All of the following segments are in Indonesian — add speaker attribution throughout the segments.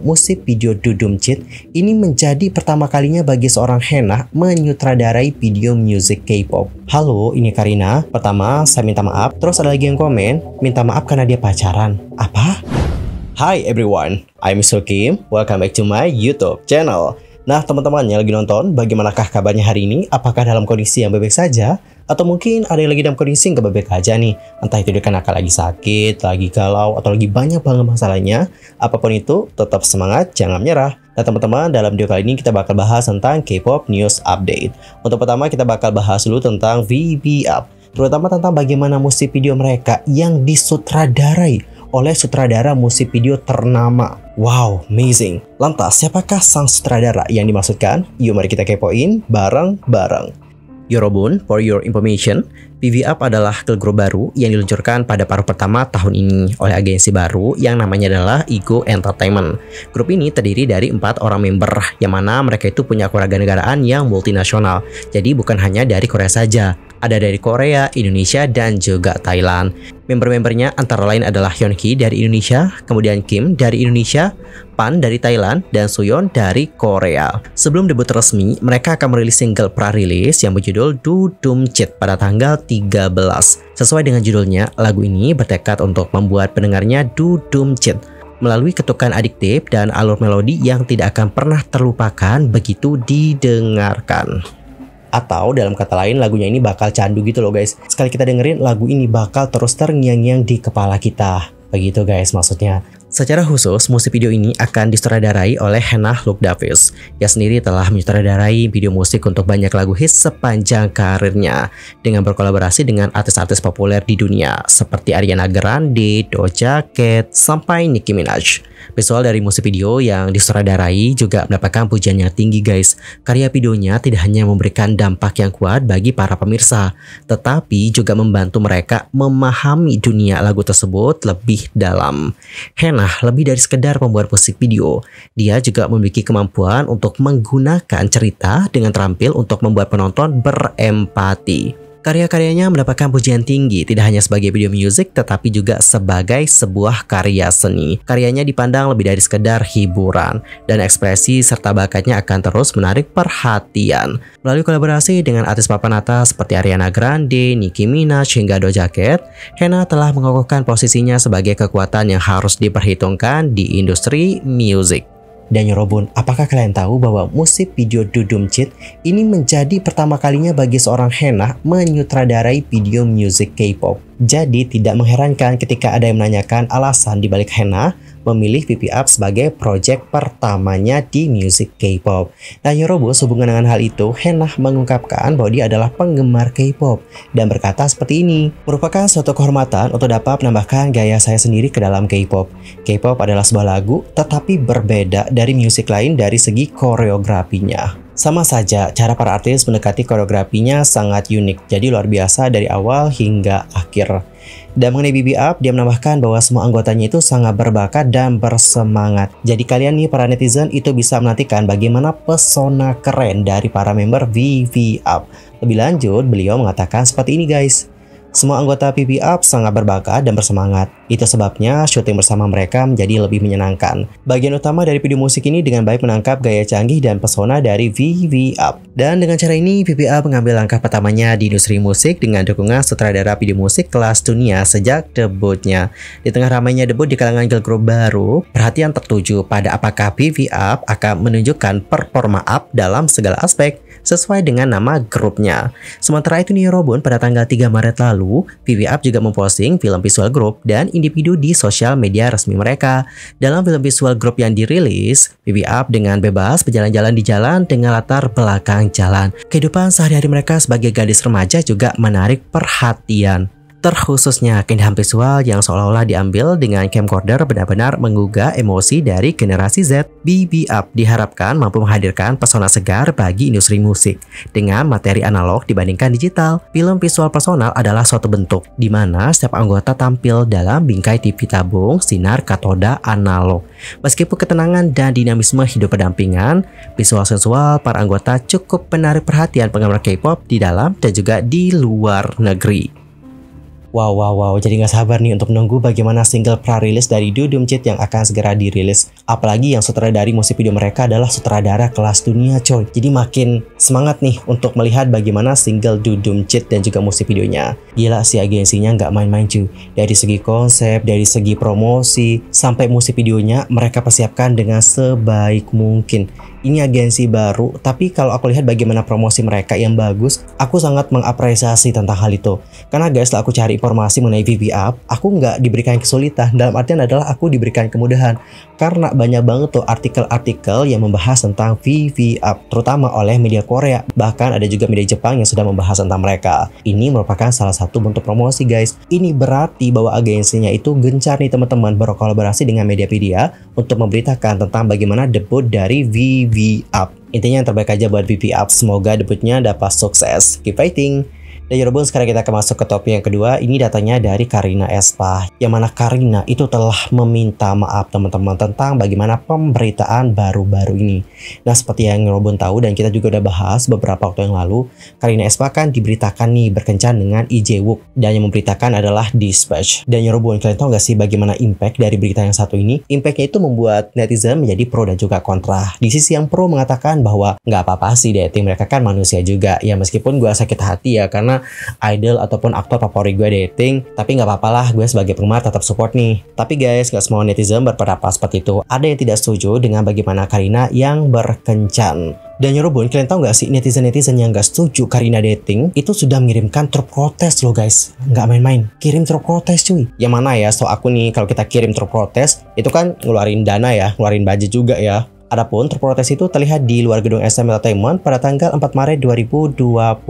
Speaker 1: musik video Dudum Cheat ini menjadi pertama kalinya bagi seorang Hena menyutradarai video musik K-pop. Halo, ini Karina. Pertama, saya minta maaf. Terus ada lagi yang komen, minta maaf karena dia pacaran. Apa? Hi everyone, I'm Mr. Kim. Welcome back to my YouTube channel. Nah, teman-teman yang lagi nonton, bagaimanakah kabarnya hari ini? Apakah dalam kondisi yang baik-baik saja? Atau mungkin ada yang lagi dalam kondisi yang gak baik aja nih? Entah itu dikarenakan lagi sakit, lagi galau, atau lagi banyak banget masalahnya. Apapun itu, tetap semangat, jangan menyerah. Nah teman-teman, dalam video kali ini kita bakal bahas tentang K-pop News Update. Untuk pertama, kita bakal bahas dulu tentang V-Up, terutama tentang bagaimana musik video mereka yang disutradarai oleh sutradara musik video ternama. Wow, amazing. Lantas, siapakah sang sutradara yang dimaksudkan? Yuk mari kita kepoin bareng-bareng. Yorobun, for your information, V-Up adalah girl group baru yang diluncurkan pada paruh pertama tahun ini oleh agensi baru yang namanya adalah Ego Entertainment. Grup ini terdiri dari 4 orang member, yang mana mereka itu punya kewarganegaraan yang multinasional. Jadi bukan hanya dari Korea saja, ada dari Korea, Indonesia, dan juga Thailand. Member-membernya antara lain adalah Hyunhee dari Indonesia, kemudian Kim dari Indonesia, Pan dari Thailand, dan Suyeon dari Korea. Sebelum debut resmi, mereka akan merilis single pra-rilis yang berjudul Dudum Cheat pada tanggal 13. Sesuai dengan judulnya, lagu ini bertekad untuk membuat pendengarnya Dudum Cheat melalui ketukan adiktif dan alur melodi yang tidak akan pernah terlupakan begitu didengarkan. Atau dalam kata lain, lagunya ini bakal candu gitu loh guys. Sekali kita dengerin, lagu ini bakal terus terngiang-ngiang di kepala kita. Begitu guys maksudnya. Secara khusus, musik video ini akan disutradarai oleh Hena Luke Davis. Ia sendiri telah menyutradarai video musik untuk banyak lagu hits sepanjang karirnya, dengan berkolaborasi dengan artis-artis populer di dunia seperti Ariana Grande, Doja Cat, sampai Nicki Minaj. Visual dari musik video yang disutradarai juga mendapatkan pujian yang tinggi guys. Karya videonya tidak hanya memberikan dampak yang kuat bagi para pemirsa, tetapi juga membantu mereka memahami dunia lagu tersebut lebih dalam. Hena lebih dari sekedar membuat musik video, dia juga memiliki kemampuan untuk menggunakan cerita dengan terampil untuk membuat penonton berempati. Karya-karyanya mendapatkan pujian tinggi tidak hanya sebagai video music tetapi juga sebagai sebuah karya seni. Karyanya dipandang lebih dari sekedar hiburan, dan ekspresi serta bakatnya akan terus menarik perhatian. Melalui kolaborasi dengan artis papan atas seperti Ariana Grande, Nicki Minaj, hingga Doja Cat, Hena telah mengokohkan posisinya sebagai kekuatan yang harus diperhitungkan di industri musik. Dan Yorobun, apakah kalian tahu bahwa musik video Dudum Cheat ini menjadi pertama kalinya bagi seorang Hena menyutradarai video musik K-pop? Jadi tidak mengherankan ketika ada yang menanyakan alasan dibalik Hena memilih V-Up sebagai project pertamanya di musik K-pop. Nah Yorobun, sehubungan dengan hal itu, Hena mengungkapkan bahwa dia adalah penggemar K-pop dan berkata seperti ini, merupakan suatu kehormatan untuk dapat menambahkan gaya saya sendiri ke dalam K-pop. K-pop adalah sebuah lagu tetapi berbeda dari musik lain dari segi koreografinya. Sama saja, cara para artis mendekati koreografinya sangat unik, jadi luar biasa dari awal hingga akhir. Dan mengenai V-Up, dia menambahkan bahwa semua anggotanya itu sangat berbakat dan bersemangat. Jadi kalian nih para netizen itu bisa menantikan bagaimana pesona keren dari para member V-Up. Lebih lanjut, beliau mengatakan seperti ini guys. Semua anggota V-Up sangat berbakat dan bersemangat. Itu sebabnya syuting bersama mereka menjadi lebih menyenangkan. Bagian utama dari video musik ini dengan baik menangkap gaya canggih dan pesona dari V-Up. Dan dengan cara ini, V-Up mengambil langkah pertamanya di industri musik dengan dukungan sutradara video musik kelas dunia sejak debutnya. Di tengah ramainya debut di kalangan girl group baru, perhatian tertuju pada apakah V-Up akan menunjukkan performa up dalam segala aspek sesuai dengan nama grupnya. Sementara itu nih Yorobun, pada tanggal 3 Maret lalu, V-Up juga memposting film visual grup dan individu di sosial media resmi mereka. Dalam film visual grup yang dirilis, V-Up dengan bebas berjalan-jalan di jalan dengan latar belakang jalan. Kehidupan sehari-hari mereka sebagai gadis remaja juga menarik perhatian. Terkhususnya keindahan visual yang seolah-olah diambil dengan camcorder benar-benar menggugah emosi dari generasi Z. V-Up diharapkan mampu menghadirkan pesona segar bagi industri musik. Dengan materi analog dibandingkan digital, film visual personal adalah suatu bentuk di mana setiap anggota tampil dalam bingkai TV tabung sinar katoda analog. Meskipun ketenangan dan dinamisme hidup berdampingan, visual sensual para anggota cukup menarik perhatian penggemar K-pop di dalam dan juga di luar negeri. Wow, jadi nggak sabar nih untuk menunggu bagaimana single pra-rilis dari Dudum Cheat yang akan segera dirilis. Apalagi yang sutradari musik video mereka adalah sutradara kelas dunia coy. Jadi makin semangat nih untuk melihat bagaimana single Dudum Cheat dan juga musik videonya. Gila sih agensinya nggak main-main cuy. Dari segi konsep, dari segi promosi, sampai musik videonya mereka persiapkan dengan sebaik mungkin. Ini agensi baru, tapi kalau aku lihat bagaimana promosi mereka yang bagus, aku sangat mengapresiasi tentang hal itu. Karena guys, setelah aku cari informasi mengenai VV Up, aku nggak diberikan kesulitan. Dalam artian adalah aku diberikan kemudahan. Karena banyak banget tuh artikel-artikel yang membahas tentang VV Up, terutama oleh media Korea. Bahkan ada juga media Jepang yang sudah membahas tentang mereka. Ini merupakan salah satu bentuk promosi guys. Ini berarti bahwa agensinya itu gencar nih teman-teman berkolaborasi dengan media-media untuk memberitakan tentang bagaimana debut dari VV Up. Intinya yang terbaik aja buat VV Up. Semoga debutnya dapat sukses. Keep fighting. Dan Yorobun, sekarang kita akan masuk ke topik yang kedua. Ini datanya dari Karina Espa, yang mana Karina itu telah meminta maaf teman-teman tentang bagaimana pemberitaan baru-baru ini. Nah, seperti yang Yorobun tahu dan kita juga udah bahas beberapa waktu yang lalu, Karina Espa kan diberitakan nih berkencan dengan Lee Jae-wook, dan yang memberitakan adalah Dispatch. Dan Yorobun, kalian tahu gak sih bagaimana impact dari berita yang satu ini? Impactnya itu membuat netizen menjadi pro dan juga kontra. Di sisi yang pro mengatakan bahwa nggak apa-apa sih dating, mereka kan manusia juga. Ya meskipun gue sakit hati ya karena idol ataupun aktor favorit gue dating, tapi nggak apa-apa lah, gue sebagai penggemar tetap support nih. Tapi guys, nggak semua netizen berpendapat seperti itu. Ada yang tidak setuju dengan bagaimana Karina yang berkencan. Dan Yorobun, kalian tahu nggak sih netizen-netizen yang nggak setuju Karina dating itu sudah mengirimkan truk protes loh guys. Nggak main-main, kirim truk protes cuy. Yang mana ya, so aku nih kalau kita kirim truk protes itu kan ngeluarin dana ya, ngeluarin budget juga ya. Adapun truk protes itu terlihat di luar gedung SM Entertainment pada tanggal 4 Maret 2024.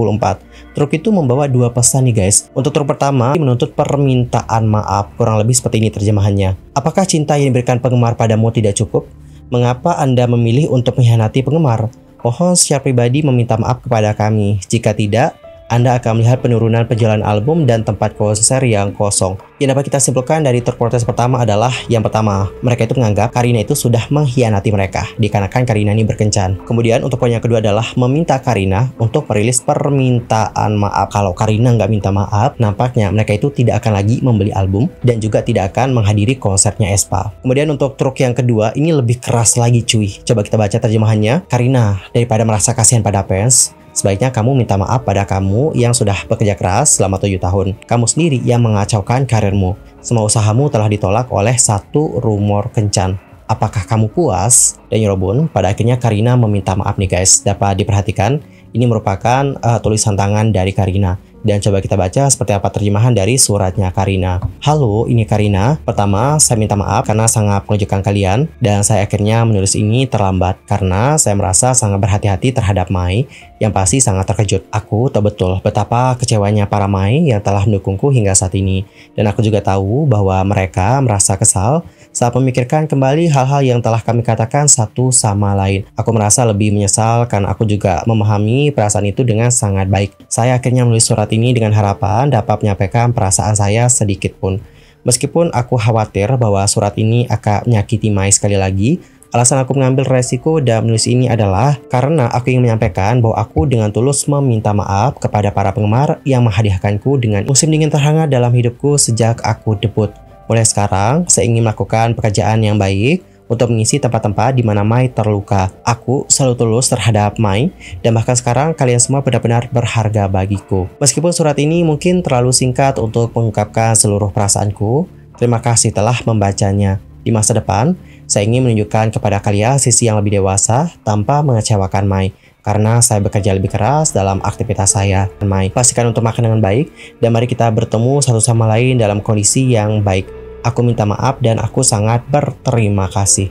Speaker 1: Truk itu membawa dua pesan nih guys. Untuk truk pertama menuntut permintaan maaf, kurang lebih seperti ini terjemahannya. Apakah cinta yang diberikan penggemar padamu tidak cukup? Mengapa Anda memilih untuk mengkhianati penggemar? Mohon secara pribadi meminta maaf kepada kami. Jika tidak, Anda akan melihat penurunan penjualan album dan tempat konser yang kosong. Yang dapat kita simpulkan dari truk protes pertama adalah yang pertama, mereka itu menganggap Karina itu sudah mengkhianati mereka dikarenakan Karina ini berkencan. Kemudian untuk poin yang kedua adalah meminta Karina untuk merilis permintaan maaf. Kalau Karina nggak minta maaf, nampaknya mereka itu tidak akan lagi membeli album dan juga tidak akan menghadiri konsernya Aespa. Kemudian untuk truk yang kedua ini lebih keras lagi cuy. Coba kita baca terjemahannya. Karina, daripada merasa kasihan pada fans, sebaiknya kamu minta maaf pada kamu yang sudah bekerja keras selama 7 tahun. Kamu sendiri yang mengacaukan karirmu. Semua usahamu telah ditolak oleh satu rumor kencan. Apakah kamu puas? Dan Yorobun, pada akhirnya Karina meminta maaf nih guys. Dapat diperhatikan, ini merupakan tulisan tangan dari Karina. Dan coba kita baca seperti apa terjemahan dari suratnya Karina. Halo, ini Karina. Pertama, saya minta maaf karena sangat mengejutkan kalian. Dan saya akhirnya menulis ini terlambat karena saya merasa sangat berhati-hati terhadap Mai yang pasti sangat terkejut. Aku tahu betul betapa kecewanya para Mai yang telah mendukungku hingga saat ini. Dan aku juga tahu bahwa mereka merasa kesal saat memikirkan kembali hal-hal yang telah kami katakan satu sama lain. Aku merasa lebih menyesal karena aku juga memahami perasaan itu dengan sangat baik. Saya akhirnya menulis surat ini dengan harapan dapat menyampaikan perasaan saya sedikit pun. Meskipun aku khawatir bahwa surat ini akan menyakiti Mai sekali lagi, alasan aku mengambil resiko dan menulis ini adalah karena aku ingin menyampaikan bahwa aku dengan tulus meminta maaf kepada para penggemar yang menghadiahkanku dengan musim dingin terhangat dalam hidupku sejak aku debut. Mulai sekarang, saya ingin melakukan pekerjaan yang baik untuk mengisi tempat-tempat di mana Mai terluka. Aku selalu tulus terhadap Mai, dan bahkan sekarang kalian semua benar-benar berharga bagiku. Meskipun surat ini mungkin terlalu singkat untuk mengungkapkan seluruh perasaanku, terima kasih telah membacanya. Di masa depan, saya ingin menunjukkan kepada kalian sisi yang lebih dewasa tanpa mengecewakan Mai. Karena saya bekerja lebih keras dalam aktivitas saya. Mai, pastikan untuk makan dengan baik, dan mari kita bertemu satu sama lain dalam kondisi yang baik. Aku minta maaf dan aku sangat berterima kasih.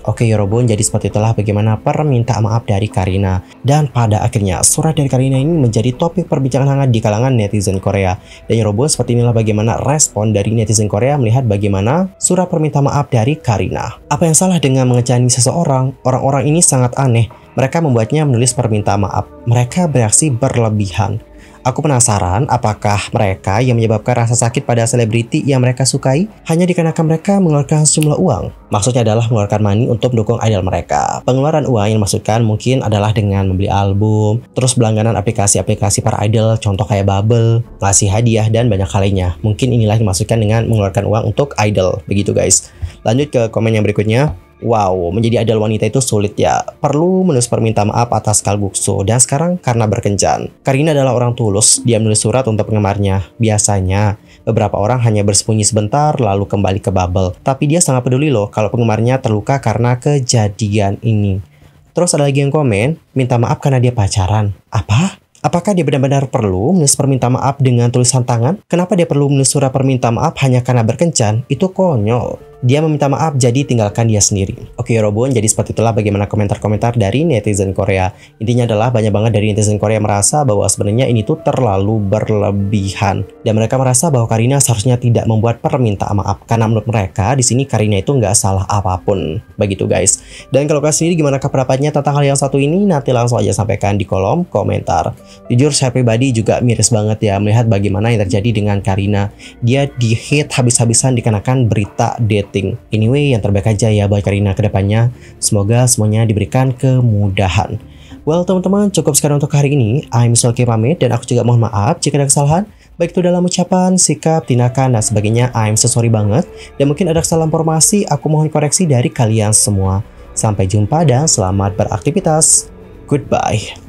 Speaker 1: Oke Yorobun, jadi seperti itulah bagaimana permintaan maaf dari Karina. Dan pada akhirnya surat dari Karina ini menjadi topik perbincangan hangat di kalangan netizen Korea. Dan Yorobun, seperti inilah bagaimana respon dari netizen Korea melihat bagaimana surat permintaan maaf dari Karina. Apa yang salah dengan mengecani seseorang? Orang-orang ini sangat aneh. Mereka membuatnya menulis permintaan maaf. Mereka bereaksi berlebihan. Aku penasaran apakah mereka yang menyebabkan rasa sakit pada selebriti yang mereka sukai hanya dikarenakan mereka mengeluarkan sejumlah uang. Maksudnya adalah mengeluarkan money untuk mendukung idol mereka. Pengeluaran uang yang dimaksudkan mungkin adalah dengan membeli album, terus berlangganan aplikasi-aplikasi para idol, contoh kayak Bubble, ngasih hadiah, dan banyak hal lainnya. Mungkin inilah yang dimaksudkan dengan mengeluarkan uang untuk idol. Begitu guys. Lanjut ke komen yang berikutnya. Wow, menjadi idol wanita itu sulit ya. Perlu menulis permintaan maaf atas kalbukso. Dan sekarang karena berkencan. Karina adalah orang tulus, dia menulis surat untuk penggemarnya. Biasanya, beberapa orang hanya bersembunyi sebentar lalu kembali ke bubble. Tapi dia sangat peduli loh kalau penggemarnya terluka karena kejadian ini. Terus ada lagi yang komen, minta maaf karena dia pacaran. Apa? Apakah dia benar-benar perlu menulis permintaan maaf dengan tulisan tangan? Kenapa dia perlu menulis surat permintaan maaf hanya karena berkencan? Itu konyol. Dia meminta maaf, jadi tinggalkan dia sendiri. Oke Robon, jadi seperti itulah bagaimana komentar-komentar dari netizen Korea. Intinya adalah banyak banget dari netizen Korea merasa bahwa sebenarnya ini tuh terlalu berlebihan. Dan mereka merasa bahwa Karina seharusnya tidak membuat permintaan maaf. Karena menurut mereka, di sini Karina itu nggak salah apapun. Begitu guys. Dan kalau kalian sendiri gimana pendapatnya tentang hal yang satu ini? Nanti langsung aja sampaikan di kolom komentar. Jujur saya pribadi juga miris banget ya melihat bagaimana yang terjadi dengan Karina. Dia di-hate habis-habisan dikarenakan berita dating. Anyway, yang terbaik aja ya buat Karina ke depannya. Semoga semuanya diberikan kemudahan. Well, teman-teman, cukup sekarang untuk hari ini. I'm Sulky pamit dan aku juga mohon maaf jika ada kesalahan. Baik itu dalam ucapan, sikap, tindakan, dan sebagainya. I'm so sorry banget. Dan mungkin ada kesalahan informasi, aku mohon koreksi dari kalian semua. Sampai jumpa dan selamat beraktivitas. Goodbye.